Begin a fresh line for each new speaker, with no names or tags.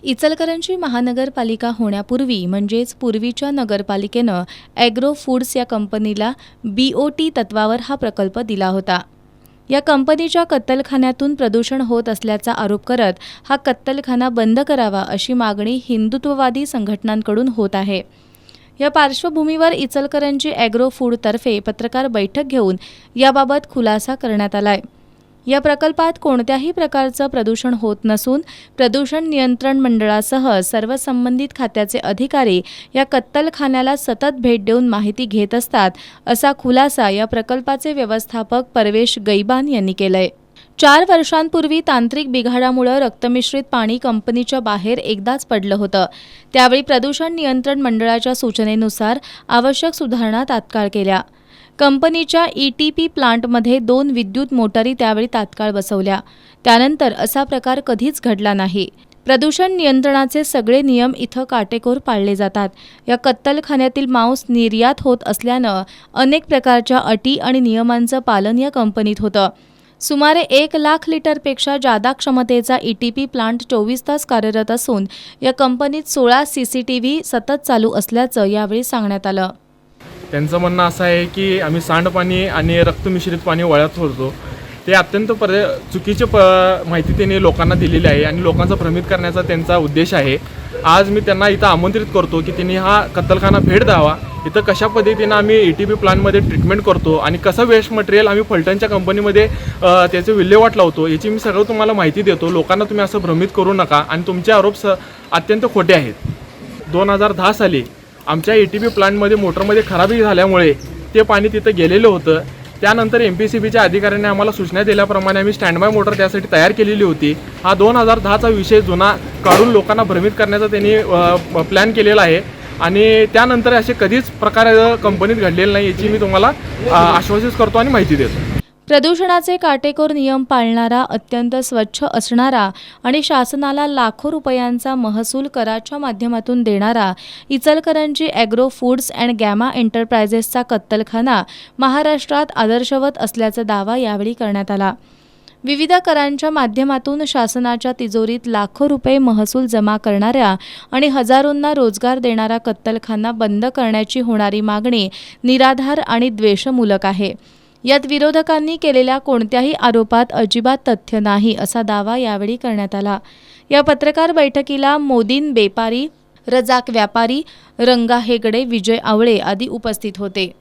इचलकरंजी महानगरपालिका होण्यापूर्वी म्हणजेच पूर्वीच्या नगरपालिकेनं ॲग्रो फूड्स या कंपनीला BOT तत्वावर हा प्रकल्प दिला होता। या कंपनीच्या कत्तलखान्यातून प्रदूषण होत असल्याचा आरोप करत हा कत्तलखाना बंद करावा अशी मागणी हिंदुत्ववादी संघटनांकडून होत आहे। या पार्श्वभूमीवर इचलकरंजी ॲग्रो फूडतर्फे पत्रकार बैठक घेऊन याबाबत खुलासा करण्यात आलाय। या प्रकल्पात कोणत्याही प्रकारचं प्रदूषण होत नसून प्रदूषण नियंत्रण मंडळासह सर्व संबंधित खात्याचे अधिकारी या कत्तलखान्याला सतत भेट देऊन माहिती घेत असतात, असा खुलासा या प्रकल्पाचे व्यवस्थापक परवेश गैबान यांनी केलाय। 4 वर्षांपूर्वी तांत्रिक बिघाडामुळे रक्तमिश्रित पाणी कंपनीच्या बाहेर एकदाच पडलं होतं। त्यावेळी प्रदूषण नियंत्रण मंडळाच्या सूचनेनुसार आवश्यक सुधारणा तात्काळ केल्या। कंपनीच्या ETP प्लांटमध्ये 2 विद्युत मोटारी त्यावेळी तात्काळ बसवल्या। त्यानंतर असा प्रकार कधीच घडला नाही। प्रदूषण नियंत्रणाचे सगळे नियम इथं काटेकोर पाळले जातात। या कत्तलखान्यातील मांस निर्यात होत असल्यानं अनेक प्रकारच्या अटी आणि नियमांचं पालन या कंपनीत होतं। सुमारे 1 लाख लिटरपेक्षा जादा क्षमतेचा ETP प्लांट 24 तास कार्यरत असून या कंपनीत 16 CCTV सतत चालू असल्याचं यावेळी सांगण्यात आलं।
त्यांचं म्हणणं असं आहे की आम्ही सांडपाणी आणि रक्तमिश्रित पाणी वाळत सोडतो, ते अत्यंत चुकीची माहिती त्यांनी लोकांना दिलेली आहे आणि लोकांचा भ्रमित करण्याचा त्यांचा उद्देश आहे। आज मी त्यांना इथं आमंत्रित करतो की त्यांनी हा कत्तलखाना भेट द्यावा। इथं कशा पद्धतीनं आम्ही ETP प्लांटमध्ये ट्रीटमेंट करतो आणि कसं वेस्ट मटेरियल आम्ही फलटणच्या कंपनीमध्ये त्याचे विल्हेवाट लावतो याची मी सगळं तुम्हाला माहिती देतो। लोकांना तुम्ही असं भ्रमित करू नका आणि तुमचे आरोप अत्यंत खोटे आहेत। 2010 साली आमच्या ETP प्लांटमध्ये मोटरमध्ये खराबी झाल्यामुळे ते पाणी तिथं गेलेलं होतं। त्यानंतर MPCBच्या अधिकाऱ्यांनी आम्हाला सूचना दिल्याप्रमाणे आम्ही स्टँडबाय मोटर त्यासाठी तयार केलेली होती। हा 2010चा विषय जुना काढून लोकांना भ्रमित करण्याचा त्यांनी प्लॅन केलेला आहे आणि त्यानंतर असे कधीच प्रकार कंपनीत घडलेले नाही याची मी तुम्हाला आश्वासित करतो आणि माहिती देतो।
प्रदूषणाचे काटेकोर नियम पाळणारा, अत्यंत स्वच्छ असणारा आणि शासनाला लाखो रुपयांचा महसूल कराच्या माध्यमातून देणारा Ichalkaranji Agro Foods and Gamma एंटरप्राइजेसचा कत्तलखाना महाराष्ट्रात आदर्शवत असल्याचा दावा यावेळी करण्यात आला। विविध करांच्या माध्यमातून शासनाच्या तिजोरीत लाखो रुपये महसूल जमा करणाऱ्या आणि हजारोंना रोजगार देणारा कत्तलखाना बंद करण्याची होणारी मागणी निराधार आणि द्वेषमूलक आहे। यात विरोधकांनी केलेल्या कोणत्याही आरोपात अजिबात तथ्य नाही, असा दावा यावेळी करण्यात आला। या पत्रकार बैठकीला मोदीन बेपारी, रजाक व्यापारी, रंगा हेगडे, विजय आवळे आदी उपस्थित होते।